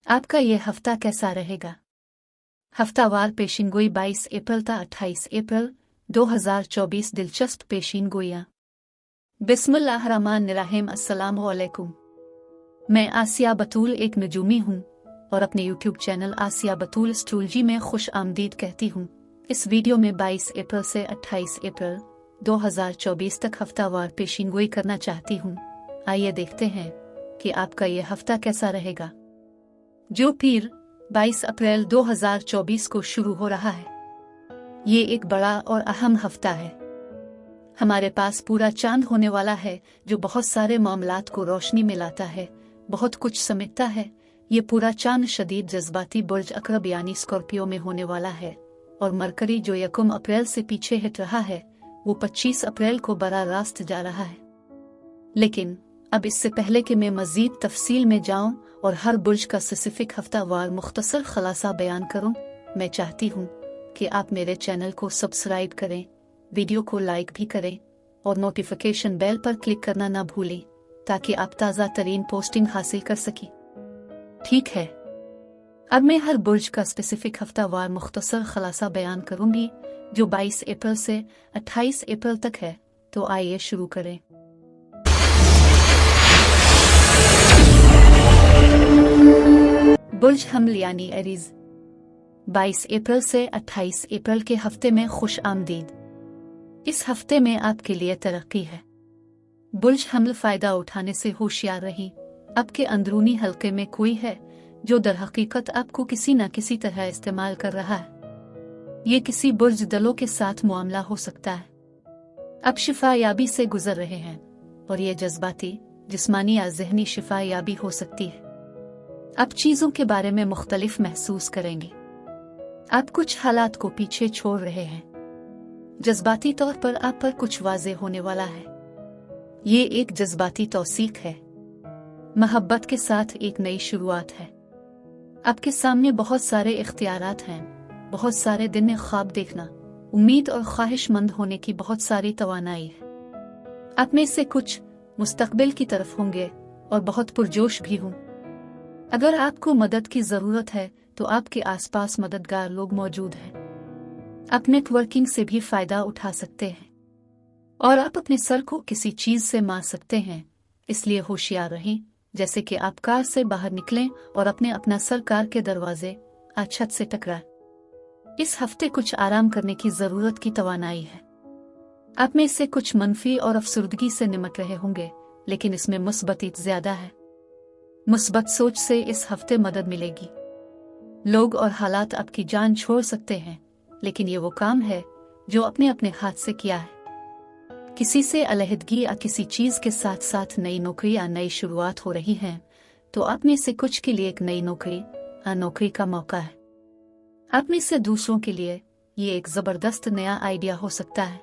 आपका ये हफ्ता कैसा रहेगा? हफ्तावार पेशिनगोई 22 अप्रैल ता 28 अप्रैल 2024 दिलचस्प पेशिनगोइयाँ। बिस्मिल्लाहिर्रहमानिर्रहीम। अस्सलामु अलैकुम। मैं आसिया बतूल एक नजूमी हूँ और अपने यूट्यूब चैनल आसिया बतूल एस्ट्रोलॉजी में खुश आमदीद कहती हूँ। इस वीडियो में 22 अप्रैल से 28 अप्रैल 2024 तक हफ्तावार पेशिनगोई करना चाहती हूँ। आइए देखते हैं कि आपका ये हफ्ता कैसा रहेगा। जो पीर 22 अप्रैल 2024 को शुरू हो रहा है, ये एक बड़ा और अहम हफ्ता है। हमारे पास पूरा चांद होने वाला है जो बहुत सारे मामलात को रोशनी में लाता है, बहुत कुछ समेटता है। ये पूरा चांद शदीद जज्बाती बुर्ज अकरब यानी स्कॉर्पियो में होने वाला है और मरकरी जो 1 अप्रैल से पीछे हट रहा है वो 25 अप्रैल को बराह रास्त जा रहा है। लेकिन अब इससे पहले कि मैं मजीद तफसील में जाऊं और हर बुर्ज का स्पेसिफिक हफ्तावार मुख्तसर खलासा बयान करूं, मैं चाहती हूं कि आप मेरे चैनल को सब्सक्राइब करें, वीडियो को लाइक भी करें और नोटिफिकेशन बेल पर क्लिक करना ना भूलें ताकि आप ताज़ा तरीन पोस्टिंग हासिल कर सकें। ठीक है, अब मैं हर बुर्ज का स्पेसिफिक हफ्तावार मुख्तसर खलासा बयान करूंगी जो 22 अप्रैल से 28 अप्रैल तक है। तो आइए शुरू करें। बुर्ज हमल यानी एरीज 22 अप्रैल से 28 अप्रैल के हफ्ते में खुश आमदीद। इस हफ्ते में आपके लिए तरक्की है। बुर्ज हमल फायदा उठाने से होशियार रही। आपके अंदरूनी हल्के में कोई है जो दरहकीकत आपको किसी न किसी तरह इस्तेमाल कर रहा है। ये किसी बुर्ज दलों के साथ मामला हो सकता है। आप शिफा याबी से गुजर रहे हैं और ये जज्बाती, जिस्मानी या जहनी शिफा याबी हो सकती है। आप चीजों के बारे में मुख्तलिफ महसूस करेंगे। आप कुछ हालात को पीछे छोड़ रहे हैं। जज्बाती तौर पर आप पर कुछ वाज़े होने वाला है। ये एक जज्बाती तौसीक है। मोहब्बत के साथ एक नई शुरुआत है। आपके सामने बहुत सारे इख्तियारात हैं, बहुत सारे दिन में ख्वाब देखना, उम्मीद और ख्वाहिशमंद होने की बहुत सारी तवानाई है। आप में से कुछ मुस्तकबिल की तरफ होंगे और बहुत पुरजोश भी हों। अगर आपको मदद की जरूरत है तो आपके आसपास मददगार लोग मौजूद हैं। आप नेटवर्किंग से भी फायदा उठा सकते हैं और आप अपने सर को किसी चीज से मार सकते हैं। इसलिए होशियार रहें, जैसे कि आप कार से बाहर निकलें और अपना सर कार के दरवाजे या छत से टकराए। इस हफ्ते कुछ आराम करने की जरूरत की तवानाई है। आप में से कुछ मनफी और अफसुर्दगी से निमट रहे होंगे, लेकिन इसमें मुस्बत ज्यादा है। मुस्बत सोच से इस हफ्ते मदद मिलेगी। लोग और हालात आपकी जान छोड़ सकते हैं, लेकिन ये वो काम है जो अपने अपने हाथ से किया है। किसी से अलहदगी या किसी चीज के साथ साथ नई नौकरी या नई शुरुआत हो रही है, तो आप में से कुछ के लिए एक नई नौकरी या नौकरी का मौका है। आप में से दूसरों के लिए ये एक जबरदस्त नया आइडिया हो सकता है।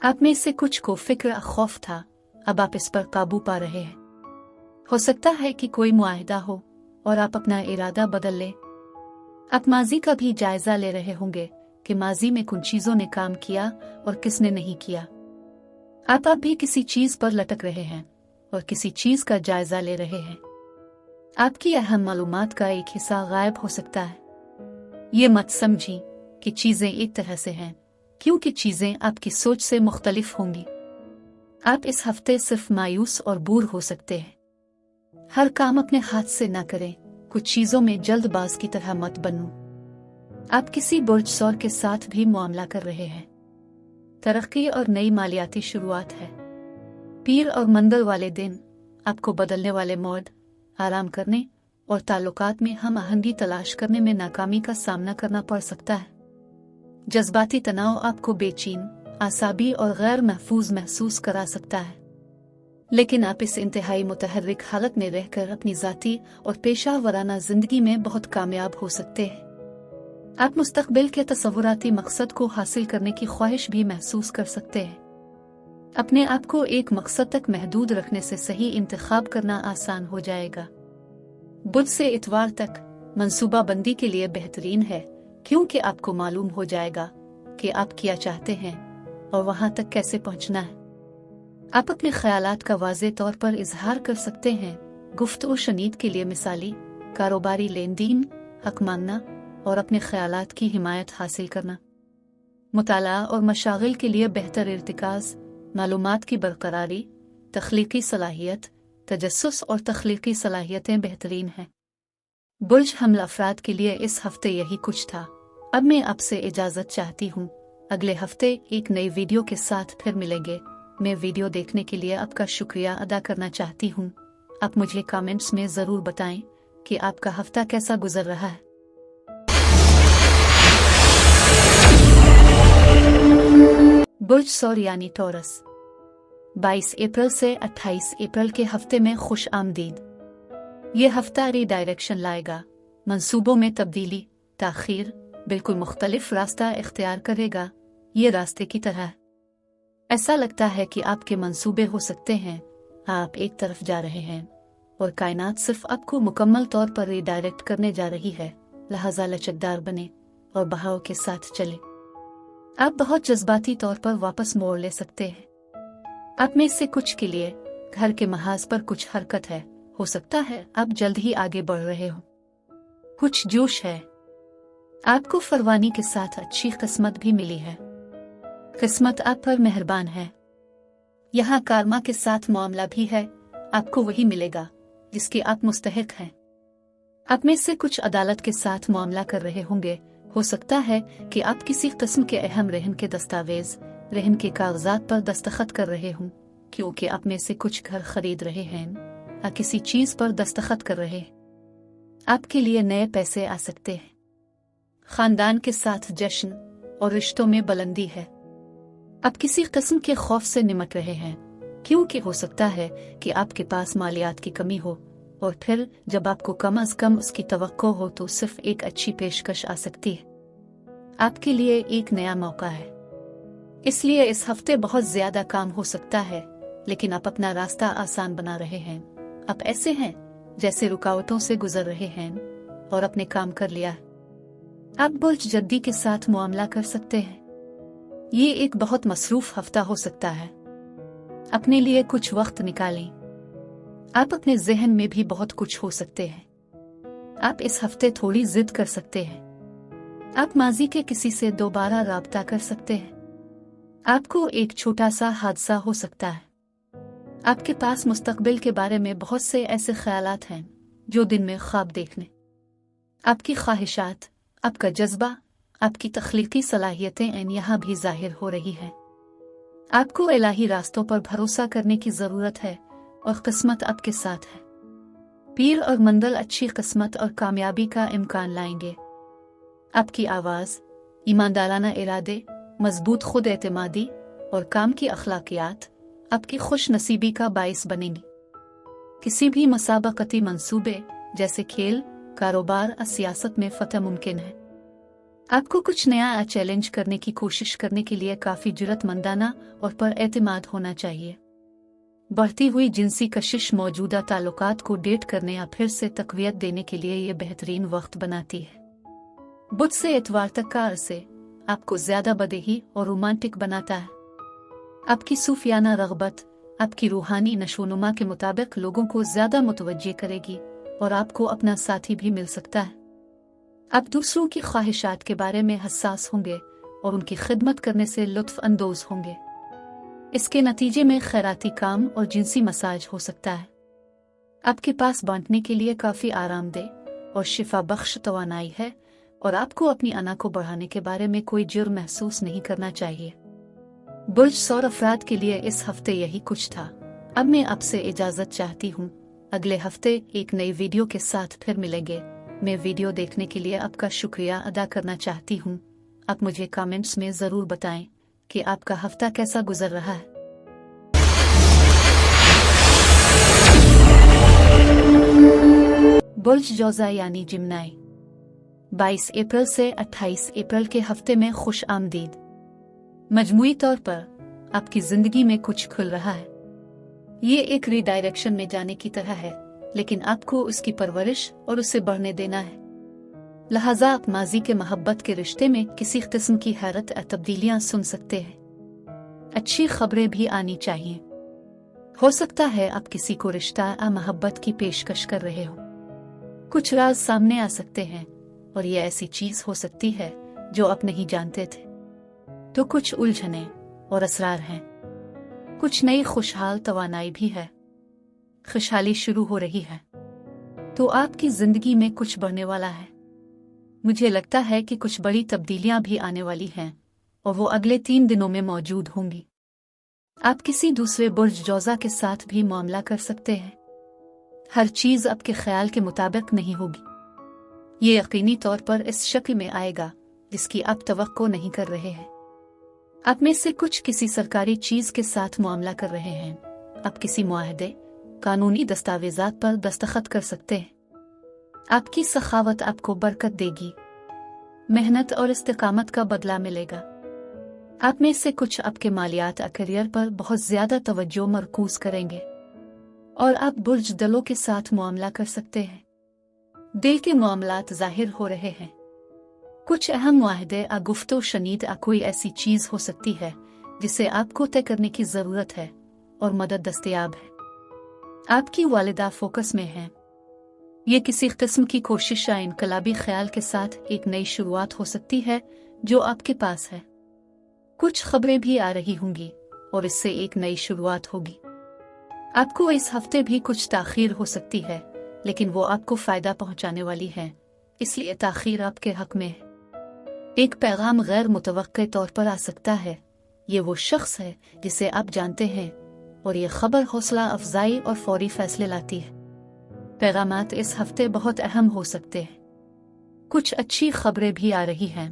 आप में से कुछ को फिक्र या खौफ था, अब आप इस पर काबू पा रहे हैं। हो सकता है कि कोई मुआहिदा हो और आप अपना इरादा बदल ले। आप माजी का भी जायजा ले रहे होंगे कि माजी में किन चीजों ने काम किया और किसने नहीं किया। आप भी किसी चीज पर लटक रहे हैं और किसी चीज का जायजा ले रहे हैं। आपकी अहम मालूमात का एक हिस्सा गायब हो सकता है। ये मत समझी कि चीजें एक तरह से हैं, क्योंकि चीजें आपकी सोच से मुख्तलिफ होंगी। आप इस हफ्ते सिर्फ मायूस और बूर हो सकते हैं। हर काम अपने हाथ से ना करें। कुछ चीजों में जल्दबाज की तरह मत बनो। आप किसी बुर्ज सौर के साथ भी मामला कर रहे हैं। तरक्की और नई मालियाती शुरुआत है। पीर और मंगल वाले दिन आपको बदलने वाले मोड, आराम करने और ताल्लुकात में हम आहंगी तलाश करने में नाकामी का सामना करना पड़ सकता है। जज्बाती तनाव आपको बेचैन, आसाबी और गैर महफूज महसूस करा सकता है, लेकिन आप इस इंतहाई मुतहर्रिक हालत में रहकर अपनी ज़ाती और पेशा वराना जिंदगी में बहुत कामयाब हो सकते हैं। आप मुस्तकबिल के तसव्वुराती मकसद को हासिल करने की ख्वाहिश भी महसूस कर सकते हैं। अपने आप को एक मकसद तक महदूद रखने से सही इंतखाब करना आसान हो जाएगा। बुध से इतवार तक मंसूबा बंदी के लिए बेहतरीन है, क्योंकि आपको मालूम हो जाएगा कि आप क्या चाहते हैं और वहां तक कैसे पहुंचना है। आप अपने ख्यालात का वाज़े तौर पर इजहार कर सकते हैं। गुफ्तगू शनीद के लिए मिसाली कारोबारी लेन देन, हक मांगना और अपने ख्यालात की हिमायत हासिल करना। मुताला और मशागिल के लिए बेहतर इर्तिकाज़, मालूमात की बरकरारी, तख्लीकी सलाहियत, तजस्सुस और तख्लीकी सलाहियतें बेहतरीन हैं। बुर्ज हमल अफराद के लिए इस हफ्ते यही कुछ था। अब मैं आपसे इजाज़त चाहती हूँ। अगले हफ्ते एक नई वीडियो के साथ फिर मिलेंगे। मैं वीडियो देखने के लिए आपका शुक्रिया अदा करना चाहती हूँ। आप मुझे कमेंट्स में ज़रूर बताएं कि आपका हफ्ता कैसा गुजर रहा है। बुर्ज सौर यानी टॉरस, 22 अप्रैल से 28 अप्रैल के हफ्ते में खुश आमदीद। ये हफ्ता रीडायरेक्शन लाएगा, मंसूबों में तब्दीली, ताख़ीर, बिल्कुल मुख्तलिफ रास्ता इख्तियार करेगा। ये रास्ते की तरह ऐसा लगता है कि आपके मंसूबे हो सकते हैं, आप एक तरफ जा रहे हैं और कायनात सिर्फ आपको मुकम्मल तौर पर रीडायरेक्ट करने जा रही है। लिहाजा लचकदार बने और बहाव के साथ चले। आप बहुत जज्बाती तौर पर वापस मोड़ ले सकते हैं। आप में से कुछ के लिए घर के महाज पर कुछ हरकत है। हो सकता है आप जल्द ही आगे बढ़ रहे हो, कुछ जोश है। आपको फरवानी के साथ अच्छी किस्मत भी मिली है। किस्मत आप पर मेहरबान है। यहाँ कारमा के साथ मामला भी है। आपको वही मिलेगा जिसके आप मुस्तहिक हैं। आप में से कुछ अदालत के साथ मामला कर रहे होंगे। हो सकता है कि आप किसी किस्म के अहम रहन के दस्तावेज, रहन के कागजात पर दस्तखत कर रहे हों, क्योंकि आप में से कुछ घर खरीद रहे हैं या किसी चीज पर दस्तखत कर रहे हैं। आपके लिए नए पैसे आ सकते हैं। खानदान के साथ जश्न और रिश्तों में बुलंदी है। आप किसी किस्म के खौफ से निमट रहे हैं, क्योंकि हो सकता है कि आपके पास मालियात की कमी हो, और फिर जब आपको कम अज कम उसकी तवक्को हो तो सिर्फ एक अच्छी पेशकश आ सकती है। आपके लिए एक नया मौका है। इसलिए इस हफ्ते बहुत ज्यादा काम हो सकता है, लेकिन आप अपना रास्ता आसान बना रहे हैं। आप ऐसे हैं जैसे रुकावटों से गुजर रहे हैं और अपने काम कर लिया है। आप बुर्ज जद्दी के साथ मुआमला कर सकते हैं। ये एक बहुत मसरूफ हफ्ता हो सकता है। अपने लिए कुछ वक्त निकालें। आप अपने जहन में भी बहुत कुछ हो सकते हैं। आप इस हफ्ते थोड़ी जिद कर सकते हैं। आप माजी के किसी से दोबारा राब्ता कर सकते हैं। आपको एक छोटा सा हादसा हो सकता है। आपके पास मुस्तकबिल के बारे में बहुत से ऐसे ख्यालात हैं जो दिन में ख्वाब देखने। आपकी ख्वाहिशात, आपका जज्बा, आपकी तख्लीकी सलाहियतें यहाँ भी जाहिर हो रही हैं। आपको इलाही रास्तों पर भरोसा करने की जरूरत है और किस्मत आपके साथ है। पीर और मंदल अच्छी किस्मत और कामयाबी का इम्कान लाएंगे। आपकी आवाज, ईमानदाराना इरादे, मजबूत खुद एतमादी और काम की अखलाकियात आपकी खुश नसीबी का बाइस बनेंगी। किसी भी मुसाबकती मंसूबे जैसे खेल, कारोबार और सियासत में फतह मुमकिन है। आपको कुछ नया चैलेंज करने की कोशिश करने के लिए काफी जुर्रतमंदाना और पर एतमाद होना चाहिए। बढ़ती हुई जिनसी कशिश मौजूदा ताल्लुकात को डेट करने या फिर से तकवीत देने के लिए ये बेहतरीन वक्त बनाती है। बुध से इतवार तक का अरसे आपको ज्यादा बदेही और रोमांटिक बनाता है। आपकी सूफियाना रग़बत आपकी रूहानी नशोनुमा के मुताबिक लोगों को ज्यादा मुतवज्जे करेगी और आपको अपना साथी भी मिल सकता है। आप दूसरों की ख्वाहिशात के बारे में हसास होंगे और उनकी खिदमत करने से लुत्फ अंदोज होंगे। इसके नतीजे में खैराती काम और जिनसी मसाज हो सकता है। आपके पास बांटने के लिए काफी आरामदेह और शिफा बख्श तवानाई है और आपको अपनी अना को बढ़ाने के बारे में कोई जुर्म महसूस नहीं करना चाहिए। बुर्ज सौर अफराद के लिए इस हफ्ते यही कुछ था। अब मैं आपसे इजाजत चाहती हूँ। अगले हफ्ते एक नई वीडियो के साथ फिर मिलेंगे। मैं वीडियो देखने के लिए आपका शुक्रिया अदा करना चाहती हूँ। आप मुझे कमेंट्स में जरूर बताएं कि आपका हफ्ता कैसा गुजर रहा है। बुर्ज जौज़ा यानी जिम्नाई, 22 अप्रैल से 28 अप्रैल के हफ्ते में खुश आमदीद। मजमूई तौर पर आपकी जिंदगी में कुछ खुल रहा है। ये एक रीडायरेक्शन में जाने की तरह है, लेकिन आपको उसकी परवरिश और उसे बढ़ने देना है। लिहाजा आप माजी के मोहब्बत के रिश्ते में किसी किस्म की हैरत या तब्दीलियां सुन सकते हैं। अच्छी खबरें भी आनी चाहिए। हो सकता है आप किसी को रिश्ता या मोहब्बत की पेशकश कर रहे हो। कुछ राज सामने आ सकते हैं और ये ऐसी चीज हो सकती है जो आप नहीं जानते थे। तो कुछ उलझने और असरार हैं। कुछ नई खुशहाल तवानाई भी है। खुशहाली शुरू हो रही है। तो आपकी जिंदगी में कुछ बढ़ने वाला है। मुझे लगता है कि कुछ बड़ी तब्दीलियां भी आने वाली हैं और वो अगले 3 दिनों में मौजूद होंगी। आप किसी दूसरे बुर्ज जौजा के साथ भी मामला कर सकते हैं। हर चीज आपके ख्याल के मुताबिक नहीं होगी। ये यकीनी तौर पर इस शक्ल में आएगा जिसकी आप तवक्को नहीं कर रहे हैं। आप में से कुछ किसी सरकारी चीज के साथ मामला कर रहे हैं। आप किसी मुआहदे, कानूनी दस्तावेजात पर दस्तखत कर सकते हैं। आपकी सखावत आपको बरकत देगी। मेहनत और इस्तिकामत का बदला मिलेगा। आप में से कुछ आपके मालियात और करियर पर बहुत ज्यादा तवज्जो मरकूज करेंगे और आप बुर्ज दलों के साथ मामला कर सकते हैं। दिल के मामलात जाहिर हो रहे हैं। कुछ अहम मुआहदे और गुफ्तो शनीद कोई ऐसी चीज हो सकती है जिसे आपको तय करने की जरूरत है और मदद दस्तयाब है। आपकी वालिदा फोकस में है। ये किसी किस्म की कोशिश या इनकलाबी ख्याल के साथ एक नई शुरुआत हो सकती है जो आपके पास है। कुछ खबरें भी आ रही होंगी और इससे एक नई शुरुआत होगी। आपको इस हफ्ते भी कुछ ताखीर हो सकती है, लेकिन वो आपको फायदा पहुंचाने वाली है, इसलिए ताखीर आपके हक में है। एक पैगाम गैर मुतवक्के तौर पर आ सकता है। ये वो शख्स है जिसे आप जानते हैं और ये खबर हौसला अफजाई और फौरी फैसले लाती है। पैगामात इस हफ्ते बहुत अहम हो सकते हैं। कुछ अच्छी खबरें भी आ रही हैं।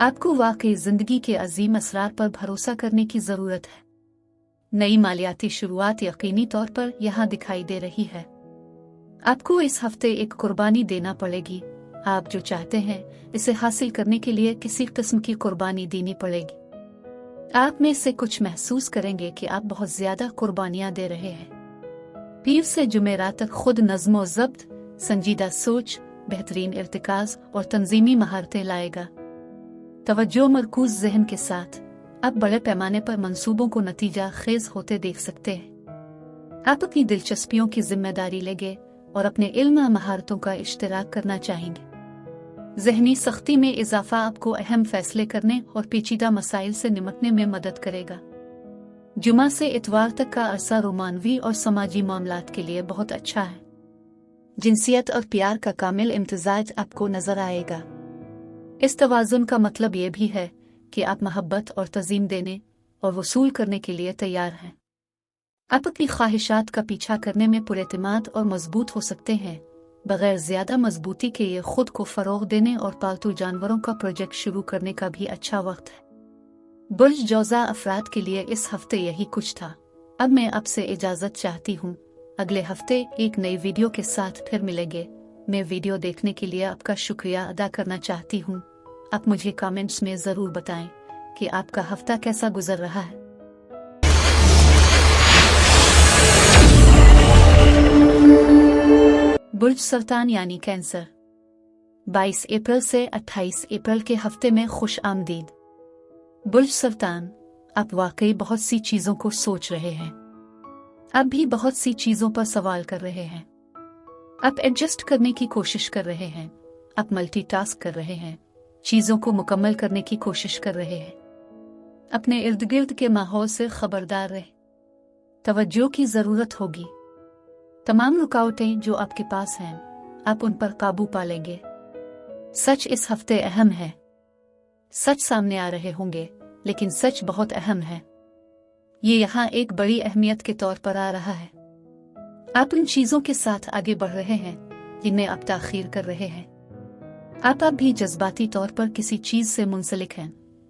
आपको वाकई जिंदगी के अजीम असरार पर भरोसा करने की जरूरत है। नई मालियाती शुरुआत यकीनी तौर पर यहाँ दिखाई दे रही है। आपको इस हफ्ते एक कुर्बानी देना पड़ेगी। आप जो चाहते हैं इसे हासिल करने के लिए किसी किस्म की कुर्बानी देनी पड़ेगी। आप में से कुछ महसूस करेंगे कि आप बहुत ज्यादा कुर्बानियां दे रहे हैं। पीर से जुमेरात तक खुद नज़्म ज़ब्त, संजीदा सोच, बेहतरीन इर्तिकाज़ और तंजीमी महारतें लाएगा। तवज्जो मरकूज जहन के साथ आप बड़े पैमाने पर मंसूबों को नतीजा खेज होते देख सकते हैं। आप अपनी दिलचस्पियों की जिम्मेदारी लेंगे और अपने इल्म महारतों का इश्तिराक करना चाहेंगे। जहनी सख्ती में इजाफा आपको अहम फैसले करने और पेचीदा मसाइल से निपटने में मदद करेगा। जुमा से इतवार तक का अरसा रोमानवी और समाजी मामलात के लिए बहुत अच्छा है। जिनसियत और प्यार का कामिल इम्तिजाज आपको नजर आएगा। इस तवाज़ुन का मतलब ये भी है कि आप मोहब्बत और तज़ीम देने और वसूल करने के लिए तैयार हैं। आप अपनी ख्वाहिशात का पीछा करने में पुरएतिमाद और मजबूत हो सकते हैं, बगैर ज्यादा मजबूती के। ये खुद को फरोग देने और पालतू जानवरों का प्रोजेक्ट शुरू करने का भी अच्छा वक्त है। बुर्ज जौजा अफराद के लिए इस हफ्ते यही कुछ था। अब मैं आपसे इजाजत चाहती हूँ। अगले हफ्ते एक नई वीडियो के साथ फिर मिलेंगे। मैं वीडियो देखने के लिए आपका शुक्रिया अदा करना चाहती हूँ। आप मुझे कमेंट्स में जरूर बताएं कि आपका हफ्ता कैसा गुजर रहा है। बुर्ज सरतान यानी कैंसर, 22 अप्रैल से 28 अप्रैल के हफ्ते में खुश आमदीद। बुर्ज सरतान, आप वाकई बहुत सी चीजों को सोच रहे हैं। आप भी बहुत सी चीजों पर सवाल कर रहे हैं। आप एडजस्ट करने की कोशिश कर रहे हैं। आप मल्टीटास्क कर रहे हैं। चीजों को मुकम्मल करने की कोशिश कर रहे हैं। अपने इर्द गिर्द के माहौल से खबरदार रहे। तवज्जो की जरूरत होगी। तमाम रुकावटें जो आपके पास हैं, आप उन पर काबू पा लेंगे। सच इस हफ्ते अहम है। सच सामने आ रहे होंगे, लेकिन सच बहुत अहम है। ये यहाँ एक बड़ी अहमियत के तौर पर आ रहा है। आप उन चीजों के साथ आगे बढ़ रहे हैं जिनमें आप ताखीर कर रहे हैं। आप भी जज्बाती तौर पर किसी चीज से मुंसलिक हैं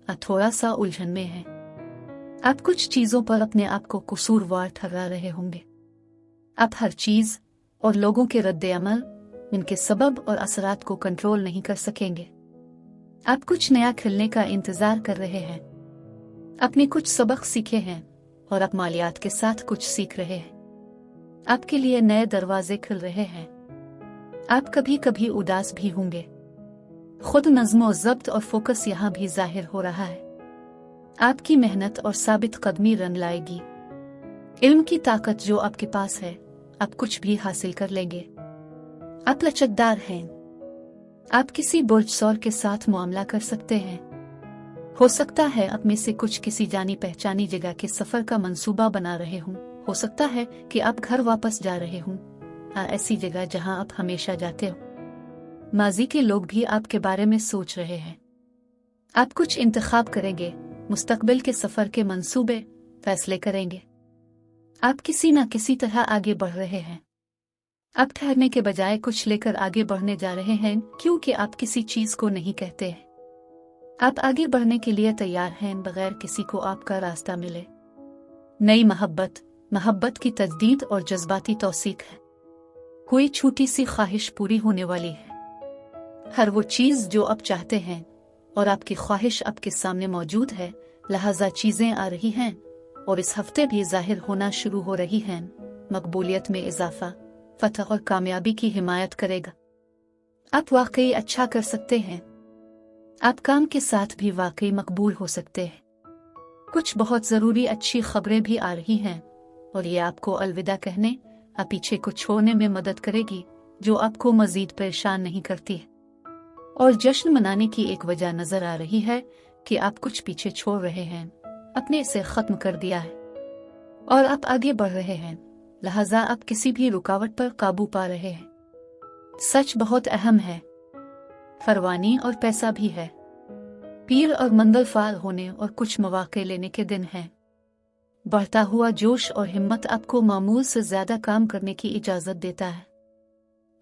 और थोड़ा सा उलझन में हैं। आप कुछ चीजों पर अपने आप को कसूरवार ठहरा रहे होंगे। आप हर चीज और लोगों के रद्द-ए-अमल, इनके सबब और असरात को कंट्रोल नहीं कर सकेंगे। आप कुछ नया खिलने का इंतजार कर रहे हैं। आपने कुछ सबक सीखे हैं और आप मालियात के साथ कुछ सीख रहे हैं। आपके लिए नए दरवाजे खुल रहे हैं। आप कभी कभी उदास भी होंगे। खुद नज़्म ज़ब्त और फोकस यहाँ भी जाहिर हो रहा है। आपकी मेहनत और साबित कदमी रंग लाएगी। इल्म की ताकत जो आपके पास है, आप कुछ भी हासिल कर लेंगे। आप लचकदार हैं। आप किसी बुर्ज सौर के साथ मामला कर सकते हैं। हो सकता है आप में से कुछ किसी जानी पहचानी जगह के सफर का मंसूबा बना रहे हों। हो सकता है कि आप घर वापस जा रहे हों, ऐसी जगह जहां आप हमेशा जाते हो। माजी के लोग भी आपके बारे में सोच रहे हैं। आप कुछ इंतखाब करेंगे, मुस्तकबिल के सफर के मंसूबे फैसले करेंगे। आप किसी न किसी तरह आगे बढ़ रहे हैं। आप ठहरने के बजाय कुछ लेकर आगे बढ़ने जा रहे हैं, क्योंकि आप किसी चीज को नहीं कहते हैं। आप आगे बढ़ने के लिए तैयार हैं बगैर किसी को आपका रास्ता मिले। नई मोहब्बत की तजदीद और जज्बाती तौसीक है। कोई छोटी सी ख्वाहिश पूरी होने वाली है। हर वो चीज जो आप चाहते हैं और आपकी ख्वाहिश आपके सामने मौजूद है, लिहाजा चीजें आ रही हैं और इस हफ्ते भी जाहिर होना शुरू हो रही हैं। मकबूलियत में इजाफा, फतह और कामयाबी की हिमायत करेगा। आप वाकई अच्छा कर सकते हैं। आप काम के साथ भी वाकई मकबूल हो सकते हैं। कुछ बहुत ज़रूरी अच्छी खबरें भी आ रही हैं और ये आपको अलविदा कहने या पीछे को छोड़ने में मदद करेगी, जो आपको मजीद परेशान नहीं करती है। और जश्न मनाने की एक वजह नजर आ रही है कि आप कुछ पीछे छोड़ रहे हैं, अपने इसे खत्म कर दिया है और आप आगे बढ़ रहे हैं, लिहाजा आप किसी भी रुकावट पर काबू पा रहे हैं। सच बहुत अहम है। फरवानी और पैसा भी है। पीर और मंगल फाल होने और कुछ मौके लेने के दिन हैं। बढ़ता हुआ जोश और हिम्मत आपको मामूल से ज्यादा काम करने की इजाजत देता है।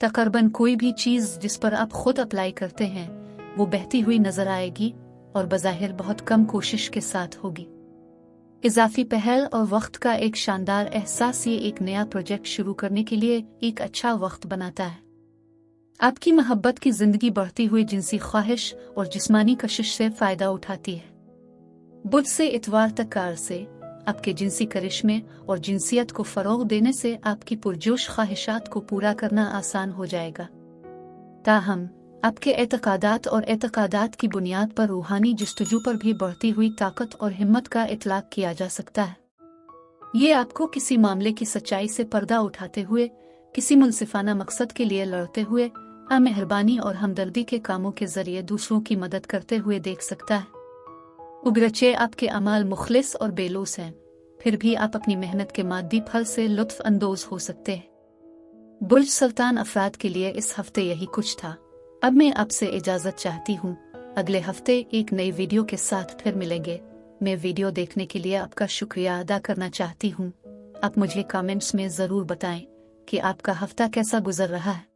तकरीबन कोई भी चीज जिस पर आप खुद अप्लाई करते हैं वो बहती हुई नजर आएगी और बज़ाहिर बहुत कम कोशिश के साथ होगी। इजाफी पहल और वक्त का एक शानदार एहसास ये एक नया प्रोजेक्ट शुरू करने के लिए एक अच्छा वक्त बनाता है। आपकी मोहब्बत की जिंदगी बढ़ती हुई जिनसी ख्वाहिश और जिस्मानी कशिश से फायदा उठाती है। बुध से इतवार तक कार से आपके जिनसी करिश्मे और जिनसियत को फरोग देने से आपकी पुरजोश ख्वाहिशात को पूरा करना आसान हो जाएगा। ताहम आपके एतकादात और एतकादात की बुनियाद पर रूहानी जस्तजू पर भी बढ़ती हुई ताकत और हिम्मत का इतलाक किया जा सकता है। ये आपको किसी मामले की सच्चाई से पर्दा उठाते हुए, किसी मुनसिफाना मकसद के लिए लड़ते हुए, मेहरबानी और हमदर्दी के कामों के जरिए दूसरों की मदद करते हुए देख सकता है। उगरचे आपके अमाल मुखलिस और बेलूस हैं, फिर भी आप अपनी मेहनत के मादी फल से लुत्फ अंदोज हो सकते हैं। बुर्ज सुल्तान अफराद के लिए इस हफ्ते यही कुछ था। अब मैं आपसे इजाजत चाहती हूँ। अगले हफ्ते एक नई वीडियो के साथ फिर मिलेंगे। मैं वीडियो देखने के लिए आपका शुक्रिया अदा करना चाहती हूँ। आप मुझे कमेंट्स में जरूर बताएं कि आपका हफ्ता कैसा गुजर रहा है।